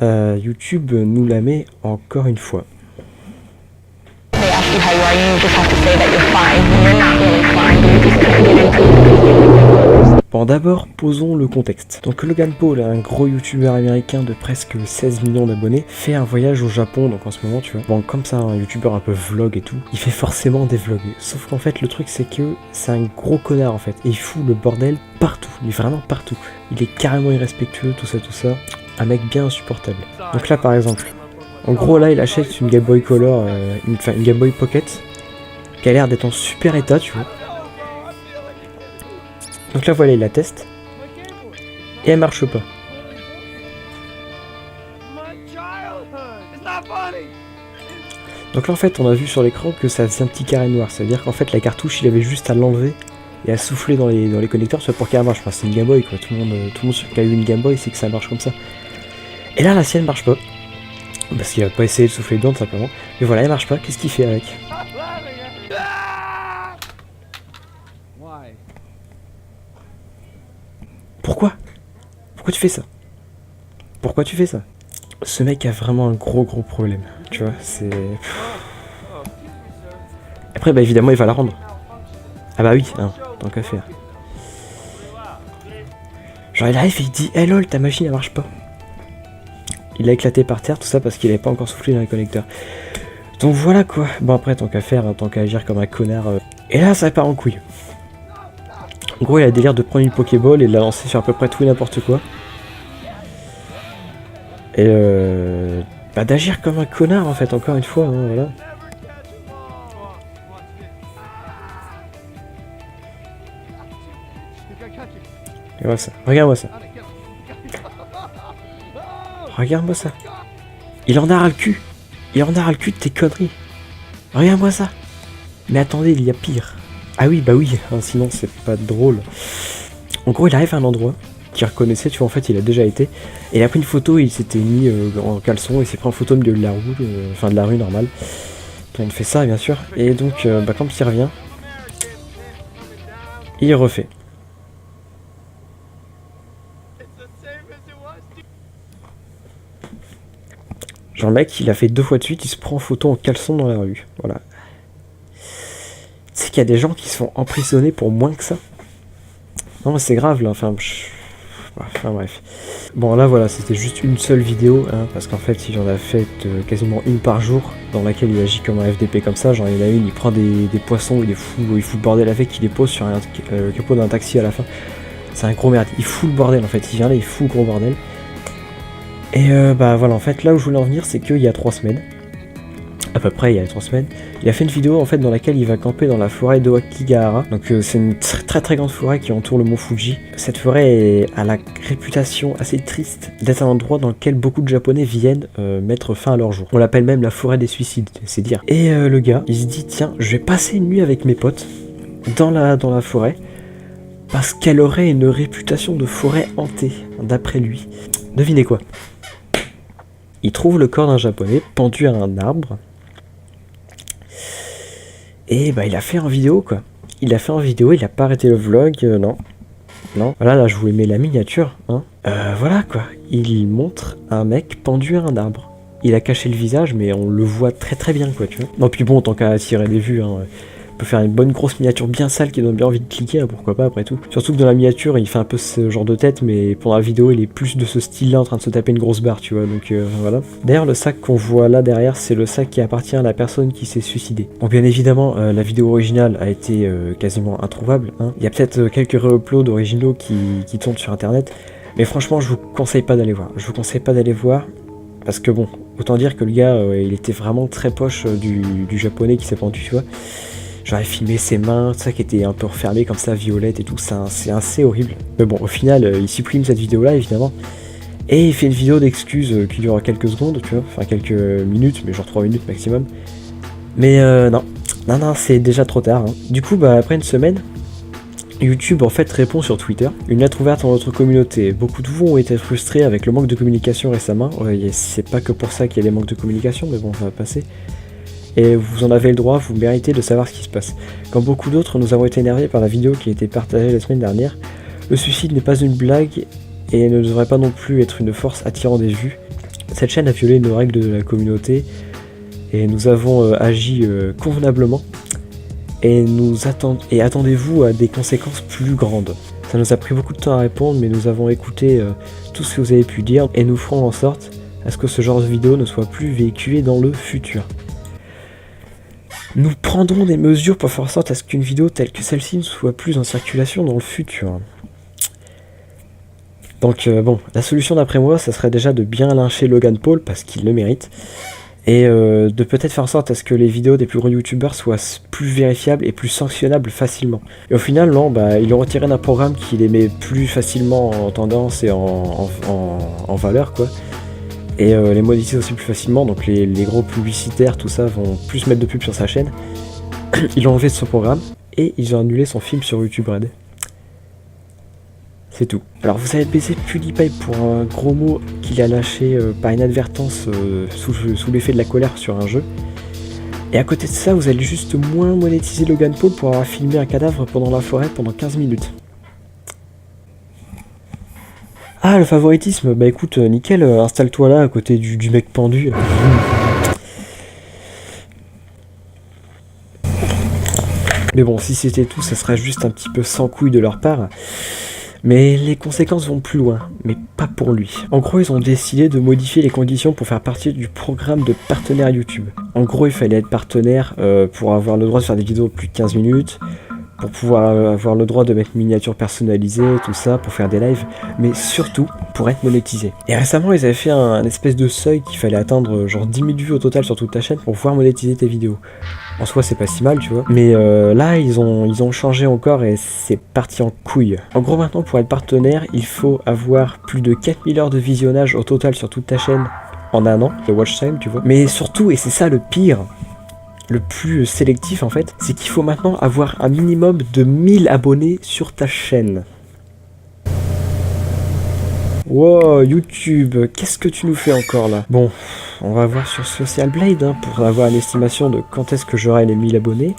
YouTube nous la met encore une fois. They ask you how you are, you just have to say that you're fine when you're not really fine, but you just kind of get into. Bon, d'abord, posons le contexte. Donc Logan Paul, un gros youtubeur américain de presque 16 millions d'abonnés, fait un voyage au Japon, donc en ce moment, tu vois. Bon, comme ça, un youtubeur un peu vlog et tout, il fait forcément des vlogs. Sauf qu'en fait, le truc, c'est que c'est un gros connard, en fait. Et il fout le bordel partout, mais vraiment partout. Il est carrément irrespectueux, tout ça. Un mec bien insupportable. Donc là, par exemple, en gros, là, il achète une Game Boy Color, une Game Boy Pocket, qui a l'air d'être en super état, tu vois. Donc là, voilà, il la teste. Et elle marche pas. Donc là, en fait, on a vu sur l'écran que ça faisait un petit carré noir. Ça veut dire qu'en fait, la cartouche, il avait juste à l'enlever et à souffler dans les connecteurs, soit pour qu'elle marche. Enfin, c'est une Game Boy, quoi. Tout le monde qui a eu une Game Boy, c'est que ça marche comme ça. Et là, la sienne marche pas. Parce qu'il a pas essayé de souffler dedans, tout simplement. Mais voilà, elle marche pas. Qu'est-ce qu'il fait avec ? Pourquoi tu fais ça ? Pourquoi tu fais ça ? Ce mec a vraiment un gros problème. Tu vois, c'est... Après, bah évidemment, il va la rendre. Ah bah oui, hein, tant qu'à faire. Genre, il arrive et il dit « Hey lol, ta machine, elle marche pas. » Il a éclaté par terre, tout ça parce qu'il avait pas encore soufflé dans les connecteurs. Donc voilà quoi. Bon après, tant qu'à faire, hein, tant qu'à agir comme un connard... Et là, ça part en couille. En gros, il a le délire de prendre une Pokéball et de la lancer sur à peu près tout et n'importe quoi. Et bah d'agir comme un connard en fait, encore une fois, hein, voilà. Et voilà ça, regarde-moi ça. Regarde-moi ça. Il en a ras le cul. Il en a ras le cul de tes conneries. Regarde-moi ça. Mais attendez, il y a pire. Ah oui, bah oui, hein, sinon c'est pas drôle. En gros, il arrive à un endroit qu'il reconnaissait, tu vois, en fait, il a déjà été. Et il a pris une photo, il s'était mis en caleçon, il s'est pris en photo au milieu de la rue, enfin de la rue normale. Tout le monde fait ça, bien sûr. Et donc, bah, quand il revient, il refait. Genre le mec, il a fait 2 fois de suite, il se prend en photo en caleçon dans la rue. Voilà. Tu sais qu'il y a des gens qui se font emprisonner pour moins que ça. Non mais c'est grave là, enfin bref. Bon là voilà, c'était juste une seule vidéo, hein, parce qu'en fait il en a fait quasiment une par jour, dans laquelle il agit comme un FDP comme ça, genre il y en a une, il prend des poissons, il fout le bordel avec, il les pose sur le capot d'un taxi à la fin. C'est un gros merde, il fout le bordel en fait, il vient là, il fout le gros bordel. Et bah voilà, en fait là où je voulais en venir, c'est qu'il y a 3 semaines, à peu près il y a 3 semaines, il a fait une vidéo en fait dans laquelle il va camper dans la forêt d'Oakigahara. Donc c'est une très grande forêt qui entoure le mont Fuji. Cette forêt a la réputation assez triste d'être un endroit dans lequel beaucoup de Japonais viennent mettre fin à leur jour. On l'appelle même la forêt des suicides, c'est dire. Et le gars, il se dit tiens, je vais passer une nuit avec mes potes dans la forêt parce qu'elle aurait une réputation de forêt hantée, d'après lui. Devinez quoi ? Il trouve le corps d'un Japonais pendu à un arbre. Et bah il a fait en vidéo quoi. Il a fait en vidéo, il a pas arrêté le vlog, non. Voilà, là je vous mets la miniature, hein. Voilà quoi. Il montre un mec pendu à un arbre. Il a caché le visage mais on le voit très bien quoi, tu vois. Non puis bon, tant qu'à attirer des vues, hein, on peut faire une bonne grosse miniature bien sale qui donne bien envie de cliquer, hein, pourquoi pas après tout. Surtout que dans la miniature il fait un peu ce genre de tête, mais pendant la vidéo il est plus de ce style là en train de se taper une grosse barre, tu vois, donc voilà. D'ailleurs le sac qu'on voit là derrière, c'est le sac qui appartient à la personne qui s'est suicidée. Bon bien évidemment la vidéo originale a été quasiment introuvable, hein. Il y a peut-être quelques re-uploads originaux qui tournent sur internet, mais franchement je vous conseille pas d'aller voir. Je vous conseille pas d'aller voir, parce que bon, autant dire que le gars il était vraiment très proche du japonais qui s'est pendu, tu vois. J'aurais filmé ses mains, tout ça qui était un peu refermé comme ça, violette et tout, c'est assez horrible. Mais bon, au final, il supprime cette vidéo-là, évidemment. Et il fait une vidéo d'excuses qui dure quelques secondes, tu vois, enfin quelques minutes, mais genre 3 minutes maximum. Mais non, c'est déjà trop tard, hein. Du coup, bah après une semaine, YouTube en fait répond sur Twitter. Une lettre ouverte à notre communauté. Beaucoup de vous ont été frustrés avec le manque de communication récemment. C'est pas que pour ça qu'il y a des manques de communication, mais bon, ça va passer. Et vous en avez le droit, vous méritez de savoir ce qui se passe. Comme beaucoup d'autres, nous avons été énervés par la vidéo qui a été partagée la semaine dernière. Le suicide n'est pas une blague et ne devrait pas non plus être une force attirant des vues. Cette chaîne a violé nos règles de la communauté et nous avons agi convenablement. Et attendez-vous à des conséquences plus grandes. Ça nous a pris beaucoup de temps à répondre, mais nous avons écouté tout ce que vous avez pu dire et nous ferons en sorte à ce que ce genre de vidéo ne soit plus véhiculé dans le futur. Nous prendrons des mesures pour faire en sorte à ce qu'une vidéo telle que celle-ci ne soit plus en circulation dans le futur. Donc bon, la solution d'après moi, ça serait déjà de bien lyncher Logan Paul parce qu'il le mérite. Et de peut-être faire en sorte à ce que les vidéos des plus gros youtubeurs soient plus vérifiables et plus sanctionnables facilement. Et au final, non, ils l'ont retiré d'un programme qui les met plus facilement en tendance et en valeur, quoi. Et les monétise aussi plus facilement, donc les gros publicitaires, tout ça, vont plus mettre de pub sur sa chaîne. Ils l'ont enlevé de son programme, et ils ont annulé son film sur YouTube Red. C'est tout. Alors vous avez baisé PewDiePie pour un gros mot qu'il a lâché par inadvertance sous l'effet de la colère sur un jeu. Et à côté de ça, vous allez juste moins monétiser Logan Paul pour avoir filmé un cadavre pendant la forêt pendant 15 minutes. Ah, le favoritisme, bah écoute, nickel, installe-toi là à côté du mec pendu. Mais bon, si c'était tout, ça serait juste un petit peu sans couille de leur part. Mais les conséquences vont plus loin, mais pas pour lui. En gros, ils ont décidé de modifier les conditions pour faire partie du programme de partenaire YouTube. En gros, il fallait être partenaire pour avoir le droit de faire des vidéos de plus de 15 minutes, pour pouvoir avoir le droit de mettre une miniature personnalisée, tout ça, pour faire des lives, mais surtout pour être monétisé. Et récemment, ils avaient fait un espèce de seuil qu'il fallait atteindre, genre 10 000 vues au total sur toute ta chaîne pour pouvoir monétiser tes vidéos. En soi, c'est pas si mal, tu vois. Mais là, ils ont changé encore et c'est parti en couille. En gros, maintenant, pour être partenaire, il faut avoir plus de 4000 heures de visionnage au total sur toute ta chaîne en un an, de watch time, tu vois. Mais surtout, et c'est ça le pire, le plus sélectif en fait, c'est qu'il faut maintenant avoir un minimum de 1000 abonnés sur ta chaîne. Wow, YouTube, qu'est-ce que tu nous fais encore là? Bon, on va voir sur Social Blade hein, pour avoir une estimation de quand est-ce que j'aurai les 1000 abonnés.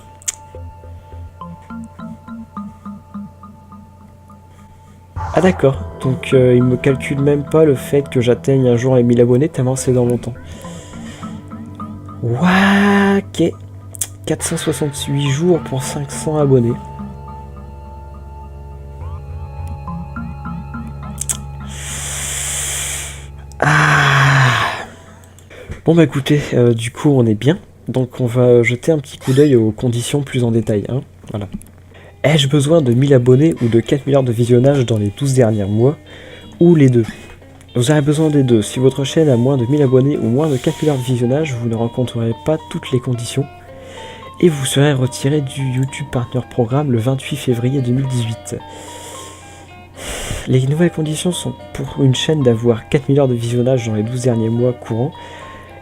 Ah d'accord, donc il me calcule même pas le fait que j'atteigne un jour les 1000 abonnés tellement c'est dans mon temps. Ouah, ok. 468 jours pour 500 abonnés. Ah. Bon bah écoutez, du coup on est bien. Donc on va jeter un petit coup d'œil aux conditions plus en détail. Hein. Voilà. Ai-je besoin de 1000 abonnés ou de 4000 heures de visionnage dans les 12 derniers mois? Ou les deux? Vous aurez besoin des deux. Si votre chaîne a moins de 1000 abonnés ou moins de 4000 heures de visionnage, vous ne rencontrerez pas toutes les conditions. Et vous serez retiré du YouTube Partner Programme le 28 février 2018. Les nouvelles conditions sont pour une chaîne d'avoir 4000 heures de visionnage dans les 12 derniers mois courants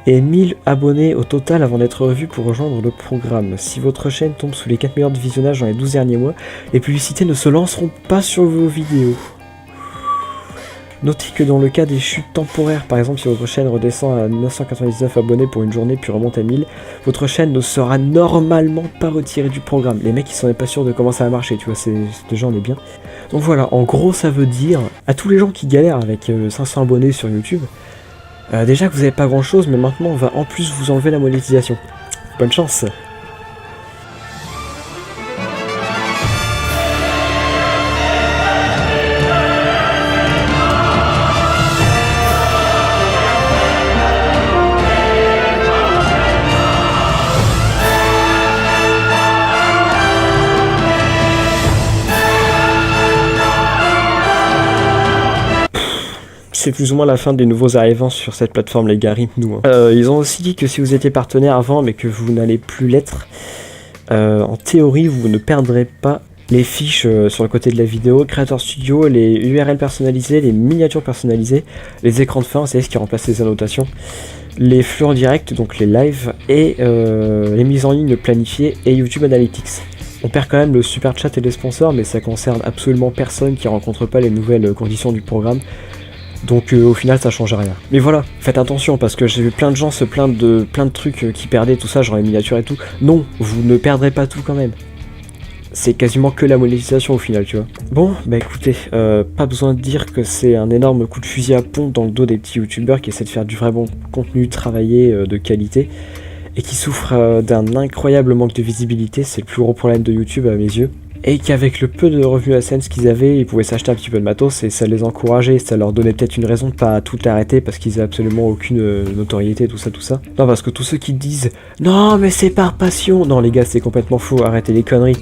et 1000 abonnés au total avant d'être revus pour rejoindre le programme. Si votre chaîne tombe sous les 4000 heures de visionnage dans les 12 derniers mois, les publicités ne se lanceront pas sur vos vidéos. Notez que dans le cas des chutes temporaires, par exemple si votre chaîne redescend à 999 abonnés pour une journée puis remonte à 1000, votre chaîne ne sera normalement pas retirée du programme. Les mecs ils sont pas sûrs de comment ça va marcher, tu vois, déjà on est bien. Donc voilà, en gros ça veut dire, à tous les gens qui galèrent avec 500 abonnés sur YouTube, déjà que vous n'avez pas grand chose, mais maintenant on va en plus vous enlever la monétisation. Bonne chance! C'est plus ou moins la fin des nouveaux arrivants sur cette plateforme, les gars, nous. Hein. Ils ont aussi dit que si vous étiez partenaire avant mais que vous n'allez plus l'être, en théorie vous ne perdrez pas les fiches sur le côté de la vidéo, Creator Studio, les URL personnalisés, les miniatures personnalisées, les écrans de fin, c'est ce qui remplace les annotations, les flux en direct, donc les lives, et les mises en ligne planifiées et YouTube Analytics. On perd quand même le super chat et les sponsors, mais ça concerne absolument personne qui rencontre pas les nouvelles conditions du programme. Donc au final ça change rien. Mais voilà, faites attention parce que j'ai vu plein de gens se plaindre de plein de trucs qui perdaient tout ça, genre les miniatures et tout. Non, vous ne perdrez pas tout quand même. c'est quasiment que la monétisation au final, tu vois. Bon, bah écoutez, pas besoin de dire que c'est un énorme coup de fusil à pompe dans le dos des petits youtubeurs qui essaient de faire du vrai bon contenu travaillé de qualité et qui souffrent d'un incroyable manque de visibilité. C'est le plus gros problème de YouTube à mes yeux. Et qu'avec le peu de revenus AdSense qu'ils avaient, ils pouvaient s'acheter un petit peu de matos et ça les encourageait, ça leur donnait peut-être une raison de pas tout arrêter parce qu'ils avaient absolument aucune notoriété, tout ça. Non, parce que tous ceux qui disent « Non, mais c'est par passion !» Non les gars, c'est complètement faux, arrêtez les conneries.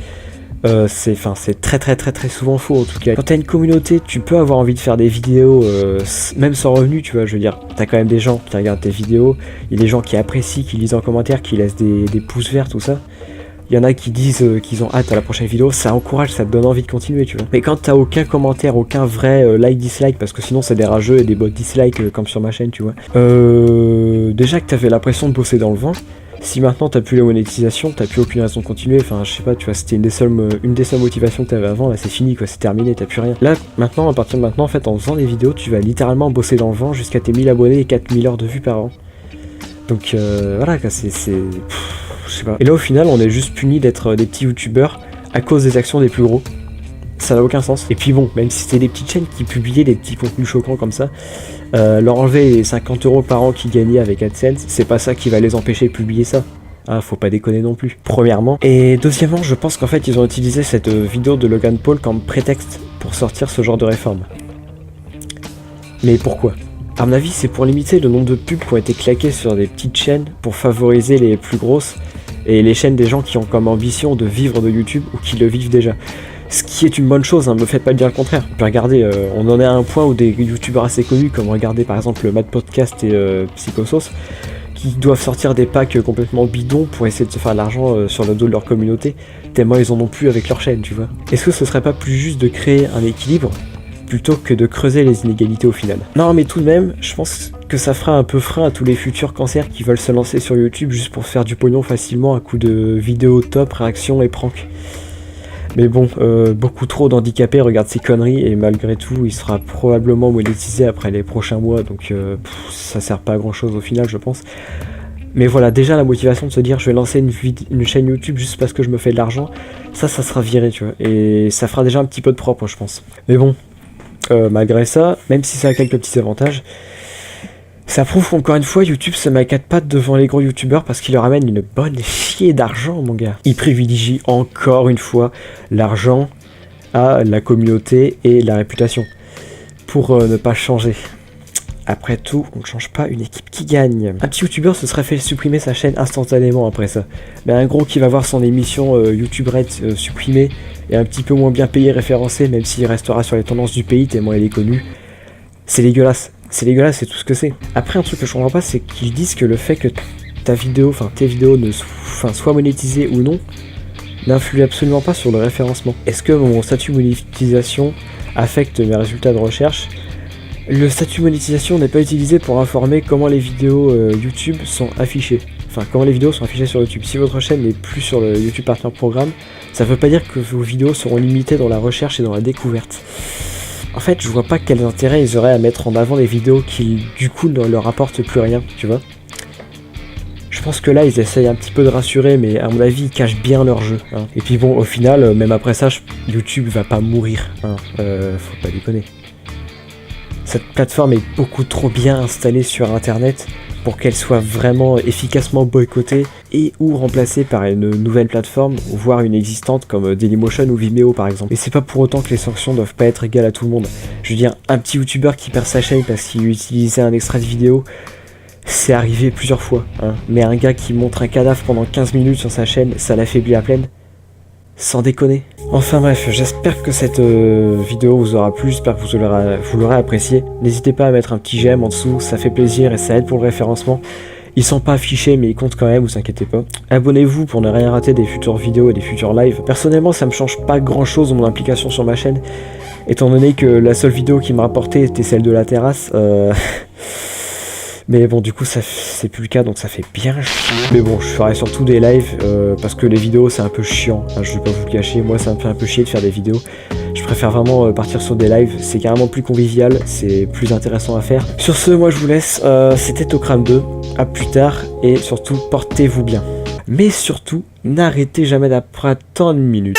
C'est très souvent faux en tout cas. Quand t'as une communauté, tu peux avoir envie de faire des vidéos, même sans revenus, tu vois, je veux dire, t'as quand même des gens qui regardent tes vidéos, il y a des gens qui apprécient, qui lisent en commentaire, qui laissent des pouces verts, tout ça. Il y en a qui disent qu'ils ont hâte à la prochaine vidéo, ça encourage, ça te donne envie de continuer, tu vois. Mais quand t'as aucun commentaire, aucun vrai like-dislike, parce que sinon c'est des rageux et des bots dislike comme sur ma chaîne, tu vois. Déjà que t'avais l'impression de bosser dans le vent, si maintenant t'as plus la monétisation, t'as plus aucune raison de continuer, enfin je sais pas, tu vois, c'était une des seules motivations que t'avais avant, là c'est fini quoi, c'est terminé, t'as plus rien. Là, maintenant, à partir de maintenant, en fait, en faisant des vidéos, tu vas littéralement bosser dans le vent jusqu'à tes 1000 abonnés et 4000 heures de vues par an. Donc voilà quoi, je sais pas. Et là au final on est juste puni d'être des petits youtubeurs à cause des actions des plus gros. Ça n'a aucun sens. Et puis bon, même si c'était des petites chaînes qui publiaient des petits contenus choquants comme ça, leur enlever les 50 € par an qu'ils gagnaient avec AdSense, c'est pas ça qui va les empêcher de publier ça. Ah, faut pas déconner non plus, premièrement. Et deuxièmement, je pense qu'en fait ils ont utilisé cette vidéo de Logan Paul comme prétexte pour sortir ce genre de réforme. Mais pourquoi ? À mon avis, c'est pour limiter le nombre de pubs qui ont été claquées sur des petites chaînes pour favoriser les plus grosses et les chaînes des gens qui ont comme ambition de vivre de YouTube ou qui le vivent déjà. Ce qui est une bonne chose, hein, me faites pas dire le contraire. Puis regardez, on en est à un point où des youtubeurs assez connus, comme regardez par exemple le Mad Podcast et Psychosos, qui doivent sortir des packs complètement bidons pour essayer de se faire de l'argent sur le dos de leur communauté, tellement ils en ont plus avec leur chaîne, tu vois. Est-ce que ce serait pas plus juste de créer un équilibre plutôt que de creuser les inégalités au final? Non mais tout de même, je pense que ça fera un peu frein à tous les futurs cancers qui veulent se lancer sur YouTube juste pour faire du pognon facilement à coup de vidéos top, réactions et pranks. Mais bon, beaucoup trop d'handicapés regardent ces conneries et malgré tout, il sera probablement monétisé après les prochains mois, donc ça sert pas à grand chose au final, je pense. Mais voilà, déjà la motivation de se dire je vais lancer une chaîne YouTube juste parce que je me fais de l'argent, ça sera viré, tu vois, et ça fera déjà un petit peu de propre, je pense. Mais bon, malgré ça, même si ça a quelques petits avantages, ça prouve qu'encore une fois, YouTube se met à quatre pattes devant les gros youtubeurs parce qu'il leur amène une bonne chier d'argent, mon gars. Ils privilégient encore une fois l'argent à la communauté et la réputation pour ne pas changer. Après tout, on ne change pas une équipe qui gagne. Un petit youtubeur se serait fait supprimer sa chaîne instantanément après ça. Mais un gros qui va voir son émission YouTube Red supprimée et un petit peu moins bien payé référencé, même s'il restera sur les tendances du pays tellement il est connu, c'est dégueulasse. C'est dégueulasse, c'est tout ce que c'est. Après, un truc que je comprends pas, c'est qu'ils disent que le fait que tes vidéos soient monétisées ou non, n'influe absolument pas sur le référencement. Est-ce que mon statut monétisation affecte mes résultats de recherche? Le statut monétisation n'est pas utilisé pour informer comment les vidéos YouTube sont affichées. Enfin, comment les vidéos sont affichées sur YouTube. Si votre chaîne n'est plus sur le YouTube Partner Programme, ça veut pas dire que vos vidéos seront limitées dans la recherche et dans la découverte. En fait, je vois pas quel intérêt ils auraient à mettre en avant des vidéos qui, du coup, ne leur apportent plus rien, tu vois. Je pense que là, ils essayent un petit peu de rassurer, mais à mon avis, ils cachent bien leur jeu. Hein. Et puis bon, au final, même après ça, YouTube va pas mourir. Hein. Faut pas déconner. Cette plateforme est beaucoup trop bien installée sur Internet pour qu'elle soit vraiment efficacement boycottée et ou remplacée par une nouvelle plateforme, voire une existante comme Dailymotion ou Vimeo par exemple. Et c'est pas pour autant que les sanctions doivent pas être égales à tout le monde. Je veux dire, un petit youtubeur qui perd sa chaîne parce qu'il utilisait un extrait de vidéo, c'est arrivé plusieurs fois. Hein. Mais un gars qui montre un cadavre pendant 15 minutes sur sa chaîne, ça l'affaiblit à pleine. Sans déconner. Enfin bref, j'espère que cette vidéo vous aura plu, j'espère que vous l'aurez apprécié. N'hésitez pas à mettre un petit j'aime en dessous, ça fait plaisir et ça aide pour le référencement. Ils sont pas affichés mais ils comptent quand même, vous inquiétez pas. Abonnez-vous pour ne rien rater des futures vidéos et des futurs lives. Personnellement ça me change pas grand chose dans mon implication sur ma chaîne, étant donné que la seule vidéo qui me rapportait était celle de la terrasse. Mais bon, du coup, ça c'est plus le cas, donc ça fait bien chier. Mais bon, je ferai surtout des lives, parce que les vidéos, c'est un peu chiant. Hein, je vais pas vous le cacher, moi, ça me fait un peu chier de faire des vidéos. Je préfère vraiment partir sur des lives, c'est carrément plus convivial, c'est plus intéressant à faire. Sur ce, moi, je vous laisse. C'était Tocram 2, à plus tard, et surtout, portez-vous bien. Mais surtout, n'arrêtez jamais d'apprendre tant de minutes.